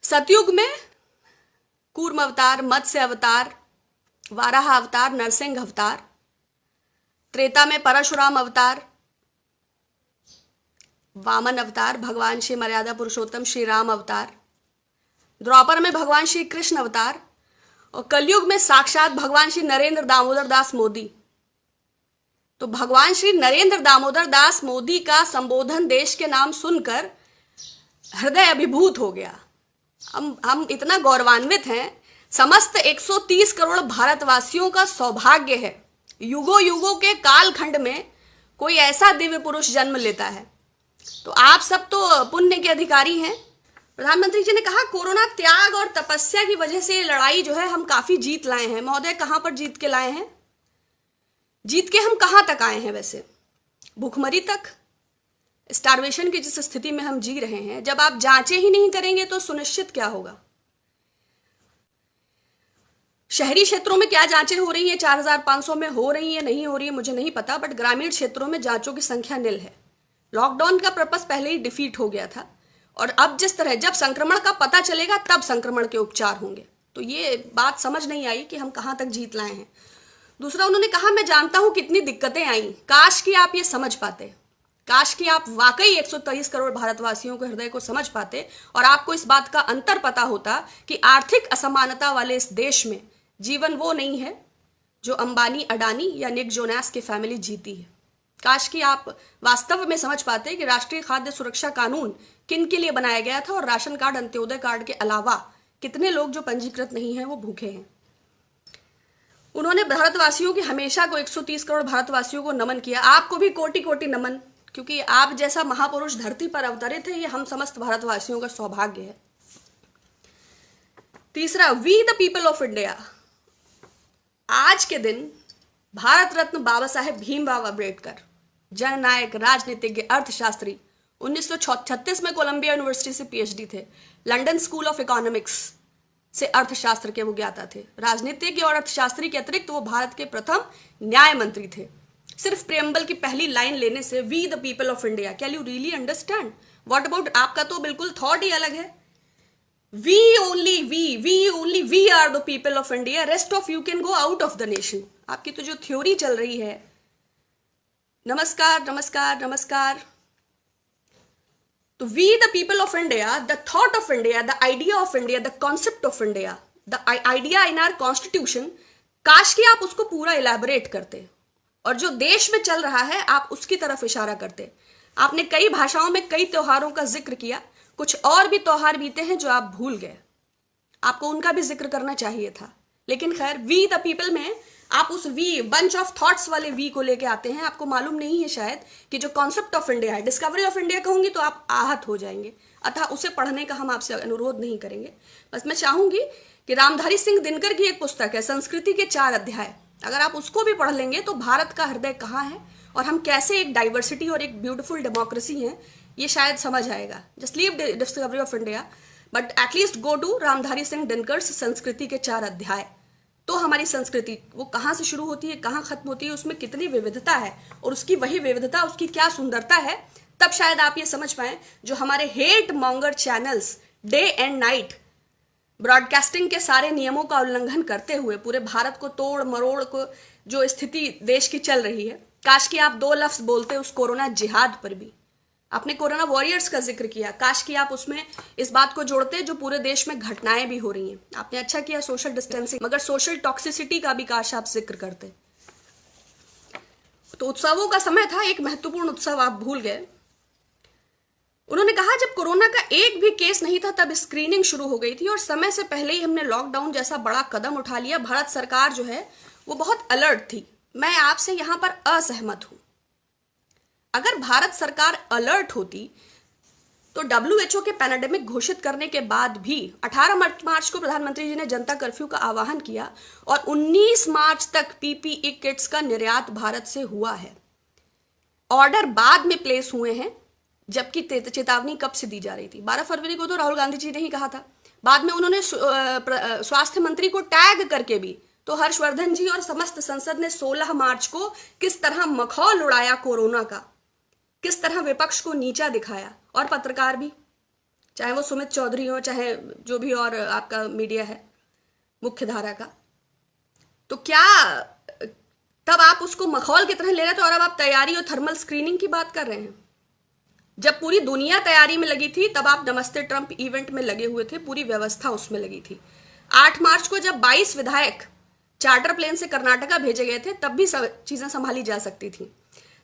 सतयुग में कूर्म अवतार, मत्स्य अवतार, वाराह अवतार, नरसिंह अवतार। त्रेता में परशुराम अवतार, वामन अवतार, भगवान श्री मर्यादा पुरुषोत्तम श्री राम अवतार। द्वापर में भगवान श्री कृष्ण अवतार और कलयुग में साक्षात भगवान श्री नरेंद्र दामोदर दास मोदी। तो भगवान श्री नरेंद्र दामोदर दास मोदी का संबोधन देश के नाम सुनकर हृदय अभिभूत हो गया। हम इतना गौरवान्वित हैं। समस्त 130 करोड़ भारतवासियों का सौभाग्य है युगों युगों के कालखंड में कोई ऐसा दिव्य पुरुष जन्म लेता है। तो आप सब तो पुण्य के अधिकारी हैं। प्रधानमंत्री जी ने कहा कोरोना त्याग और तपस्या की वजह से ये लड़ाई जो है हम काफी जीत लाए हैं। महोदय, कहां पर जीत के लाए हैं? जीत के हम कहां तक आए हैं? वैसे भूखमरी तक, स्टार्वेशन की जिस स्थिति में हम जी रहे हैं, जब आप जांचें ही नहीं करेंगे तो सुनिश्चित क्या होगा? शहरी क्षेत्रों में क्या जांचें हो रही हैं? 4500 में हो रही है, नहीं हो रही है मुझे नहीं पता, बट ग्रामीण क्षेत्रों में जांचों की संख्या निल है। लॉकडाउन का पर्पस पहले ही डिफीट हो गया था और अब जिस तरह जब संक्रमण का पता चलेगा तब संक्रमण के उपचार होंगे। तो ये बात समझ नहीं आई कि हम कहां तक जीत लाए हैं। दूसरा, उन्होंने कहा मैं जानता हूं कितनी दिक्कतें आई, काश कि आप ये समझ पाते, काश कि आप वाकई 123 करोड़ भारतवासियों के हृदय को समझ पाते और आपको इस बात का अंतर पता होता कि आर्थिक असमानता वाले इस देश में जीवन वो नहीं है जो अंबानी, अडानी या निक जोनास की फैमिली जीती है। काश कि आप वास्तव में समझ पाते कि राष्ट्रीय खाद्य सुरक्षा कानून किन के लिए बनाया गया था और राशन कार्ड, अंत्योदय कार्ड के अलावा कितने लोग जो पंजीकृत नहीं हैं वो भूखे हैं। उन्होंने भारतवासियों की हमेशा को 130 करोड़ भारतवासियों को नमन किया। आपको भी कोटि कोटि नमन, क्योंकि आप जैसा महापुरुष धरती पर अवतरित है, ये हम समस्त भारतवासियों का सौभाग्य है। तीसरा, we the people of India. आज के दिन भारत रत्न बाबा साहेब भीमराव अम्बेडकर, जननायक, राजनीतिज्ञ, अर्थशास्त्री, 1936 में कोलंबिया यूनिवर्सिटी से पीएचडी थे, लंदन स्कूल ऑफ इकोनॉमिक्स से अर्थशास्त्र के वो ज्ञाता थे। राजनीतिज्ञ और अर्थशास्त्री के अतिरिक्त वो भारत के प्रथम न्याय मंत्री थे। सिर्फ प्रेम्बल की पहली लाइन लेने से we the people of India, can you really understand? What about आपका तो बिल्कुल थॉट ही अलग है। We only we are the people of India. Rest of you can go out of the nation. आपकी तो जो थ्योरी चल रही है, नमस्कार नमस्कार नमस्कार। तो we the people of India, the thought of India, the idea of India, the concept of India, the idea in our constitution, काश कि आप उसको पूरा इलैबोरेट करते और जो देश में चल रहा है आप उसकी तरफ इशारा करते। आपने कई भाषाओं में कई त्योहारों का जिक्र किया, कुछ और भी त्योहार बीते हैं जो आप भूल गए, आपको उनका भी जिक्र करना चाहिए था। लेकिन खैर, वी द पीपल में आप उस वी, बंच ऑफ थॉट्स वाले वी को लेके आते हैं। आपको मालूम नहीं है शायद कि जो कॉन्सेप्ट ऑफ इंडिया है, डिस्कवरी ऑफ इंडिया कहूंगी तो आप आहत हो जाएंगे, अतः उसे पढ़ने का हम आपसे अनुरोध नहीं करेंगे। बस मैं चाहूंगी कि रामधारी सिंह दिनकर की एक पुस्तक है संस्कृति के 4 अध्याय, अगर आप उसको भी पढ़ लेंगे तो भारत का हृदय कहाँ है और हम कैसे एक डाइवर्सिटी और एक ब्यूटीफुल डेमोक्रेसी हैं, ये शायद समझ आएगा। Just leave Discovery of India, but at least go to Ramdhari Singh Dinkar संस्कृति के 4 अध्याय। तो हमारी संस्कृति वो कहाँ से शुरू होती है, कहाँ खत्म होती है, उसमें कितनी विविधता है और उसकी वही विविधता, उसकी क्या सुंदरता है, तब शायद आप ये समझ पाए जो हमारे hate monger channels day and night broadcasting के सारे नियमों का उल्लंघन करते हुए पूरे भारत को तोड़ मरोड़ को जो स्थिति देश की चल रही है। काश कि आप 2 लफ्ज बोलते उस कोरोना जिहाद पर भी। आपने कोरोना वॉरियर्स का जिक्र किया, काश कि आप उसमें इस बात को जोड़ते जो पूरे देश में घटनाएं भी हो रही हैं। आपने अच्छा किया सोशल डिस्टेंसिंग, मगर सोशल टॉक्सिसिटी का भी काश आप जिक्र करते। तो उत्सवों का समय था, एक महत्वपूर्ण उत्सव आप भूल गए। उन्होंने कहा जब कोरोना का एक भी केस नहीं था तब स्क्रीनिंग शुरू हो गई थी और समय से पहले ही हमने लॉकडाउन जैसा बड़ा कदम उठा लिया। भारत सरकार जो है वो बहुत अलर्ट थी। मैं आपसे यहां पर असहमत हूं। अगर भारत सरकार अलर्ट होती तो WHO के पैंडेमिक घोषित करने के बाद भी 18 मार्च को प्रधानमंत्री जी ने जनता कर्फ्यू का आह्वान किया और 19 मार्च तक PPE किट्स का निर्यात भारत से हुआ है। ऑर्डर बाद में प्लेस हुए हैं, जबकि चेतावनी कब से दी जा रही थी? 12 फरवरी को तो राहुल गांधी जी ने ही कहा था। बाद में उन्होंने स्वास्थ्य मंत्री को टैग करके भी, तो हर्षवर्धन जी और समस्त संसद ने 16 मार्च को किस तरह मखौल उड़ाया कोरोना का, किस तरह विपक्ष को नीचा दिखाया, और पत्रकार भी। चाहे वो सुमित चौधरी हो, चाहे जो भी और आपका मीडिया है मुख्य धारा का। तो क्या तब आप उसको मखौल की तरह ले रहे थे और अब आप तैयारी और थर्मल स्क्रीनिंग की बात कर रहे हैं? जब पूरी दुनिया तैयारी में लगी थी तब आप नमस्ते ट्रंप इवेंट में लगे हुए थे, पूरी व्यवस्था उसमें लगी थी। 8 मार्च को जब 22 विधायक चार्टर प्लेन से कर्नाटका भेजे गए थे तब भी चीजें संभाली जा सकती थी।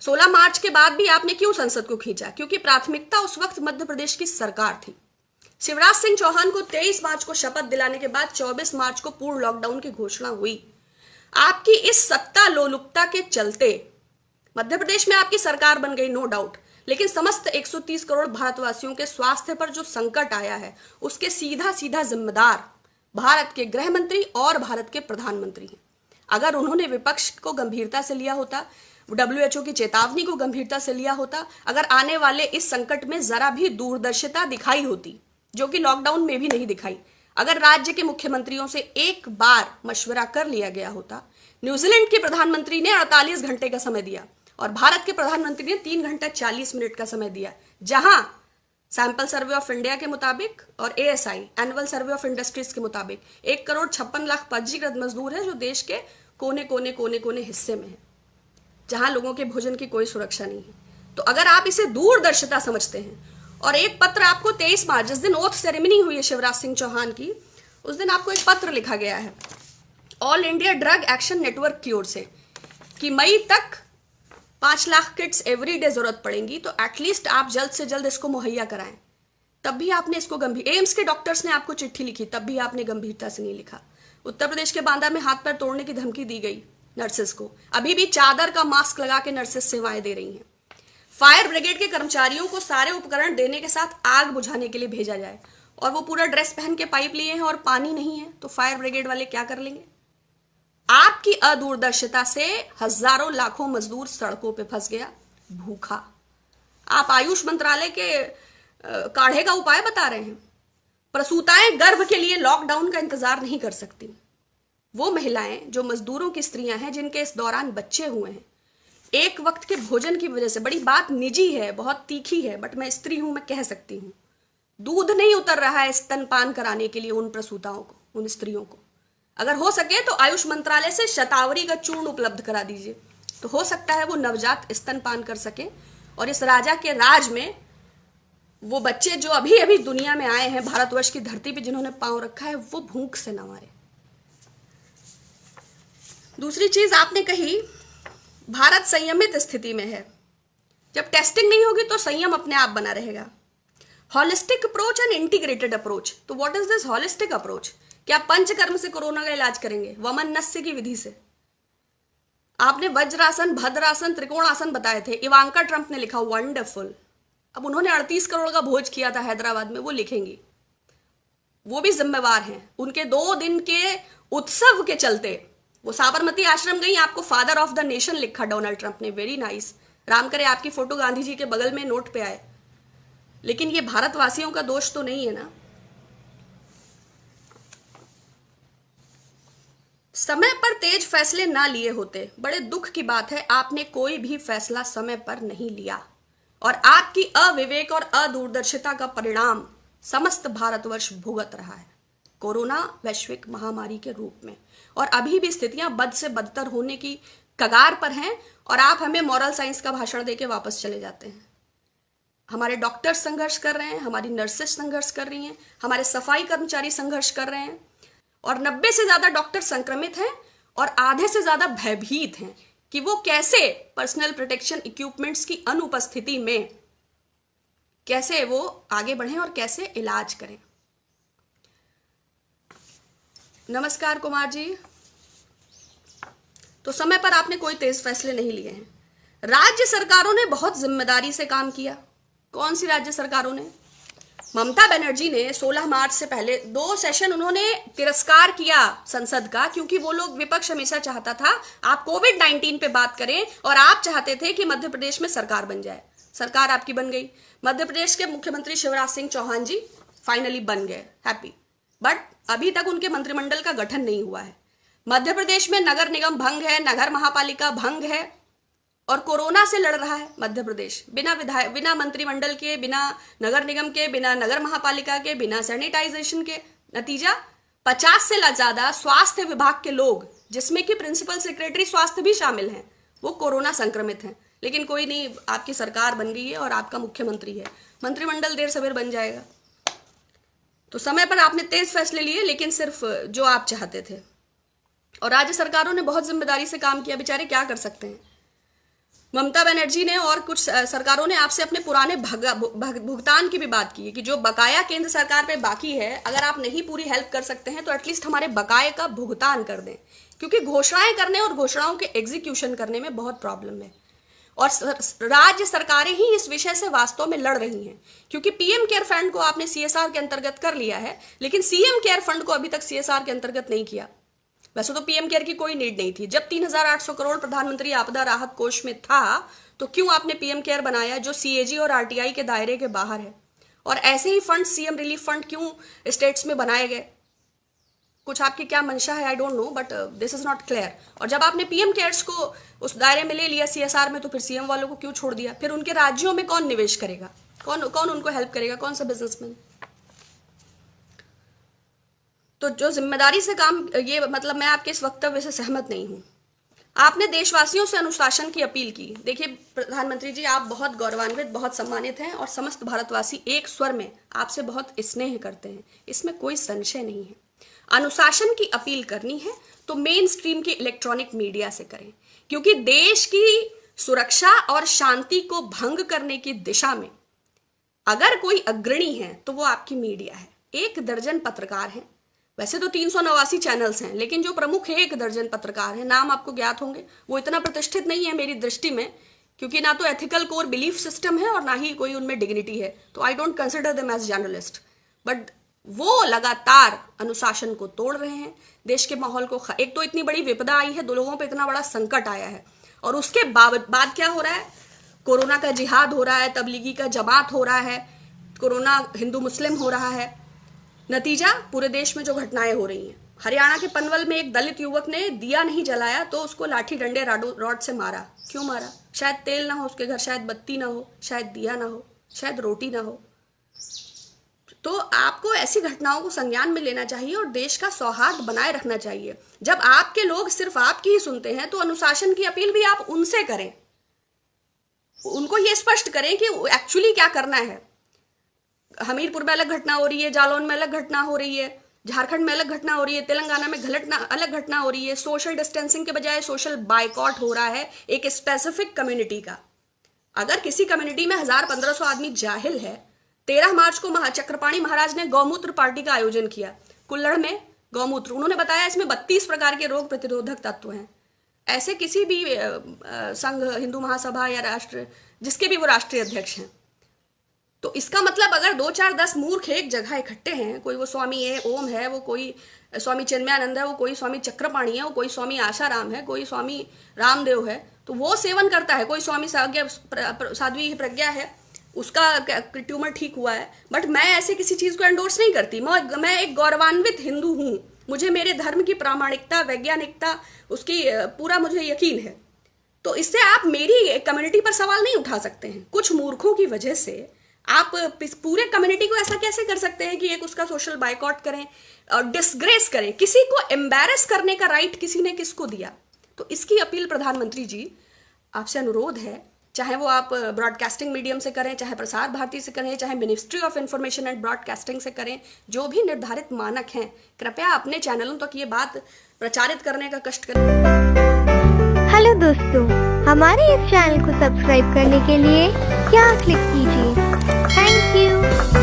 16 मार्च के बाद भी आपने क्यों संसद को खींचा? क्योंकि प्राथमिकता उस वक्त मध्य प्रदेश की सरकार थी। शिवराज सिंह चौहान को 23 मार्च को शपथ दिलाने के बाद 24 मार्च को पूर्ण लॉकडाउन की घोषणा हुई। आपकी इस सत्ता लोलुपता के चलते मध्य प्रदेश में आपकी सरकार बन गई, नो डाउट, लेकिन समस्त 130 करोड़ भारतवासियों के स्वास्थ्य पर जो संकट आया है उसके सीधा सीधा जिम्मेदार भारत के गृह मंत्री और भारत के प्रधानमंत्री हैं। अगर उन्होंने विपक्ष को गंभीरता से लिया होता, WHO की चेतावनी को गंभीरता से लिया होता, अगर आने वाले इस संकट में जरा भी दूरदर्शिता दिखाई होती, जो कि लॉकडाउन में भी नहीं दिखाई, अगर राज्य के मुख्यमंत्रियों से एक बार मशवरा कर लिया गया होता। न्यूजीलैंड के प्रधानमंत्री ने 48 घंटे का समय दिया और भारत के प्रधानमंत्री ने 3 घंटा 40 मिनट का समय दिया, जहां सैंपल सर्वे ऑफ इंडिया के मुताबिक और ASI annual survey of industries के मुताबिक 1,56,00,000 पंजीकृत मजदूर है जो देश के कोने कोने कोने कोने हिस्से में है, जहां लोगों के भोजन की कोई सुरक्षा नहीं है। तो अगर आप इसे दूरदर्शिता समझते हैं और एक पत्र आपको 23 मार्च, जिस दिन ओथ सेरेमनी हुई है शिवराज सिंह चौहान की, उस दिन आपको एक पत्र लिखा गया है all India drug action network की ओर से कि मई तक 5 लाख किट्स एवरी डे जरूरत पड़ेंगी, तो एटलीस्ट आप जल्द से जल्द इसको मुहैया कराएं। तब भी आपने इसको गंभीर, एम्स के डॉक्टर्स ने आपको चिट्ठी लिखी, तब भी आपने गंभीरता से नहीं लिखा। उत्तर प्रदेश के बांदा में हाथ पैर तोड़ने की धमकी दी गई नर्सेस को, अभी भी चादर का मास्क लगा के नर्सेस सेवाएं दे रही हैं। फायर ब्रिगेड के कर्मचारियों को सारे उपकरण देने के साथ आग बुझाने के लिए भेजा जाए और वो पूरा ड्रेस पहन के पाइप लिए हैं और पानी नहीं है, तो फायर ब्रिगेड वाले क्या कर लेंगे? आपकी अदूरदर्शिता से हजारों लाखों मजदूर सड़कों पे फंस गया भूखा। आप आयुष मंत्रालय के काढ़े का उपाय बता रहे हैं। प्रसूताएं गर्भ के लिए लॉकडाउन का इंतजार नहीं कर सकती। वो महिलाएं जो मजदूरों की स्त्रियां हैं, जिनके इस दौरान बच्चे हुए हैं, एक वक्त के भोजन की वजह से, बड़ी बात निजी है, बहुत तीखी है, बट मैं स्त्री हूं, मैं कह सकती हूं, दूध नहीं उतर रहा है स्तनपान कराने के लिए उन प्रसूताओं को, उन स्त्रियों को। अगर हो सके तो आयुष मंत्रालय से शतावरी का चूर्ण उपलब्ध करा दीजिए, तो हो सकता है वो नवजात स्तनपान कर सके और इस राजा के राज में वो बच्चे जो अभी अभी दुनिया में आए हैं, भारतवर्ष की धरती पे जिन्होंने पांव रखा है, वो भूख से न मारे। दूसरी चीज आपने कही, भारत संयमित स्थिति में है। जब टेस्टिंग नहीं होगी तो संयम अपने आप बना रहेगा। Holistic approach and integrated approach, तो what is this holistic approach? क्या पंचकर्म से कोरोना का इलाज करेंगे? वमन नस्य की विधि से? आपने वज्रासन, भद्रासन, त्रिकोणासन बताए थे, इवांका ट्रंप ने लिखा वंडरफुल। अब उन्होंने 38 करोड़ का भोज किया था हैदराबाद में, वो लिखेंगी, वो भी जिम्मेवार हैं। उनके 2 दिन के उत्सव के चलते वो साबरमती आश्रम गई, आपको फादर ऑफ द नेशन लिखा डोनाल्ड ट्रंप ने, वेरी नाइस। राम करे आपकी फोटो गांधी जी के बगल में नोट पे आए, लेकिन ये भारतवासियों का दोष तो नहीं है ना। समय पर तेज फैसले ना लिए होते, बड़े दुख की बात है आपने कोई भी फैसला समय पर नहीं लिया और आपकी अविवेक और अदूरदर्शिता का परिणाम समस्त भारतवर्ष भुगत रहा है कोरोना वैश्विक महामारी के रूप में। और अभी भी स्थितियां बद से बदतर होने की कगार पर हैं और आप हमें मॉरल साइंस का भाषण देके वापस चले जाते हैं। हमारे डॉक्टर्स संघर्ष कर रहे हैं, हमारी नर्सेस संघर्ष कर रही हैं, हमारे सफाई कर्मचारी संघर्ष कर रहे हैं और 90 से ज्यादा डॉक्टर संक्रमित हैं और आधे से ज्यादा भयभीत हैं कि वो कैसे पर्सनल प्रोटेक्शन इक्विपमेंट्स की अनुपस्थिति में कैसे वो आगे बढ़ें और कैसे इलाज करें। नमस्कार कुमार जी। तो समय पर आपने कोई तेज फैसले नहीं लिए हैं। राज्य सरकारों ने बहुत जिम्मेदारी से काम किया। कौन सी राज्य सरकारों ने? ममता बनर्जी ने 16 मार्च से पहले 2 सेशन उन्होंने तिरस्कार किया संसद का, क्योंकि वो लोग, विपक्ष हमेशा चाहता था आप कोविड-19 पे बात करें और आप चाहते थे कि मध्य प्रदेश में सरकार बन जाए। सरकार आपकी बन गई। मध्य प्रदेश के मुख्यमंत्री शिवराज सिंह चौहान जी फाइनली बन गए, हैप्पी। बट अभी तक उनके मंत्रिमंडल का गठन नहीं हुआ है। मध्य प्रदेश में नगर निगम भंग है, नगर महापालिका भंग है, और कोरोना से लड़ रहा है मध्य प्रदेश, बिना मंत्रिमंडल के, बिना नगर निगम के, बिना नगर महापालिका के, बिना सैनिटाइजेशन के। नतीजा 50 से ज्यादा स्वास्थ्य विभाग के लोग, जिसमें कि प्रिंसिपल सेक्रेटरी स्वास्थ्य भी शामिल हैं, वो कोरोना संक्रमित हैं। लेकिन कोई नहीं, आपकी सरकार बन गई है और आपका मुख्यमंत्री है, मंत्रिमंडल देर सवेर बन जाएगा। तो समय पर आपने तेज फैसले लिए, लेकिन सिर्फ जो आप चाहते थे। और राज्य सरकारों ने बहुत जिम्मेदारी से काम किया, बेचारे क्या कर सकते हैं। ममता बनर्जी ने और कुछ सरकारों ने आपसे अपने पुराने भुगतान की भी बात की है कि जो बकाया केंद्र सरकार पे बाकी है, अगर आप नहीं पूरी हेल्प कर सकते हैं तो एटलीस्ट हमारे बकाये का भुगतान कर दें, क्योंकि घोषणाएं करने और घोषणाओं के एग्जीक्यूशन करने में बहुत प्रॉब्लम है। और राज्य सरकारें ही इस विषय से वास्तव में लड़ रही हैं, क्योंकि पीएम केयर फंड को आपने सीएसआर के अंतर्गत कर लिया है, लेकिन सीएम केयर फंड को अभी तक सीएसआर के अंतर्गत नहीं किया। वैसे तो पीएम केयर की कोई नीड नहीं थी, जब 3800 करोड़ प्रधानमंत्री आपदा राहत कोष में था, तो क्यों आपने पीएम केयर बनाया जो सीएजी और आरटीआई के दायरे के बाहर है? और ऐसे ही फंड, सीएम रिलीफ फंड क्यों स्टेट्स में बनाए गए? कुछ आपकी क्या मंशा है, I don't know, but this is not clear. और जब आपने पीएम केयर्स को उस दायरे में ले लिया सीएसआर में, तो फिर सीएम वालों को क्यों छोड़ दिया? फिर उनके राज्यों में कौन निवेश करेगा, कौन उनको हेल्प करेगा, कौन सा बिजनेसमैन? तो जो जिम्मेदारी से काम, ये मतलब मैं आपके इस वक्तव्य से सहमत नहीं हूं। आपने देशवासियों से अनुशासन की अपील की। देखिए प्रधानमंत्री जी, आप बहुत गौरवान्वित, बहुत सम्मानित हैं और समस्त भारतवासी एक स्वर में आपसे बहुत स्नेह करते हैं, इसमें कोई संशय नहीं है। अनुशासन की अपील करनी है तो मेन स्ट्रीम की इलेक्ट्रॉनिक मीडिया से करें, क्योंकि देश की सुरक्षा और शांति को भंग करने की दिशा में अगर कोई अग्रणी है तो वो आपकी मीडिया है। 1 दर्जन पत्रकार हैं, वैसे तो 389 चैनल्स हैं, लेकिन जो प्रमुख 1 दर्जन पत्रकार हैं, नाम आपको ज्ञात होंगे, वो इतना प्रतिष्ठित नहीं है मेरी दृष्टि में, क्योंकि ना तो एथिकल कोर बिलीफ सिस्टम है और ना ही कोई उनमें डिग्निटी है। तो I don't consider them as journalist, but वो लगातार अनुशासन को तोड़ रहे हैं, देश के माहौल को। एक तो इतनी बड़ी विपदा आई है, 2 लोगों पे इतना बड़ा संकट आया है, और उसके बाद क्या हो रहा है? कोरोना का जिहाद हो रहा है, तबलीगी का जमात हो रहा है, कोरोना हिंदू मुस्लिम हो रहा है। नतीजा पूरे देश में जो घटनाएं हो रही हैं। हरियाणा के पनवल में एक दलित युवक ने दिया नहीं जलाया तो उसको लाठी डंडे रॉड से मारा। क्यों मारा? शायद तेल ना हो उसके घर, शायद बत्ती ना हो, शायद दिया ना हो, शायद रोटी ना हो। तो आपको ऐसी घटनाओं को संज्ञान में लेना चाहिए और देश का सौहार्द बनाए रखना चाहिए। जब आपके लोग सिर्फ आपकी ही सुनते हैं, तो अनुशासन की अपील भी आप उनसे करें, उनको ये स्पष्ट करें कि एक्चुअली क्या करना है। हमीरपुर में अलग घटना हो रही है, जालौन में अलग घटना हो रही है, झारखंड में अलग घटना हो रही है, तेलंगाना में अलग घटना हो रही है। सोशल डिस्टेंसिंग के बजाय सोशल बाइकॉट हो रहा है एक स्पेसिफिक कम्युनिटी का। अगर किसी कम्युनिटी में 1000-1500 आदमी जाहिल है, 13 मार्च को चक्रपाणी महाराज ने गौमूत्र पार्टी का आयोजन किया कुल्लड़ में। गौमूत्र, उन्होंने बताया इसमें 32 प्रकार के रोग प्रतिरोधक तत्व हैं। ऐसे किसी भी संघ, हिंदू महासभा या राष्ट्र, जिसके भी वो राष्ट्रीय अध्यक्ष हैं, तो इसका मतलब अगर 2-4-10 मूर्ख एक जगह इकट्ठे हैं, कोई वो स्वामी ओम है, वो कोई स्वामी चिन्मयानंद है, वो कोई स्वामी चक्रपाणी है, वो कोई स्वामी आशाराम है, कोई स्वामी रामदेव है, तो वो सेवन करता है, कोई स्वामी साध्वी प्रज्ञा है, उसका ट्यूमर ठीक हुआ है। बट मैं ऐसे किसी चीज को एंडोर्स नहीं करती। मैं एक गौरवान्वित हिंदू हूं, मुझे मेरे धर्म की प्रामाणिकता, वैज्ञानिकता, उसकी पूरा मुझे यकीन है। तो इससे आप मेरी कम्युनिटी पर सवाल नहीं उठा सकते हैं। कुछ मूर्खों की वजह से आप पूरे कम्युनिटी को ऐसा कैसे कर सकते हैं कि एक उसका सोशल बाइकॉट करें और डिसग्रेस करें? किसी को एम्बैरस करने का राइट किसी ने किसको दिया? तो इसकी अपील प्रधानमंत्री जी आपसे अनुरोध है, चाहे वो आप ब्रॉडकास्टिंग मीडियम से करें, चाहे प्रसार भारती से करें, चाहे ministry of information and broadcasting से करें, जो भी निर्धारित मानक हैं, कृपया अपने चैनलों तक ये बात प्रचारित करने का कष्ट करें। हेलो दोस्तों, हमारे इस चैनल को सब्सक्राइब करने के लिए यहाँ क्लिक कीजिए। Thank you.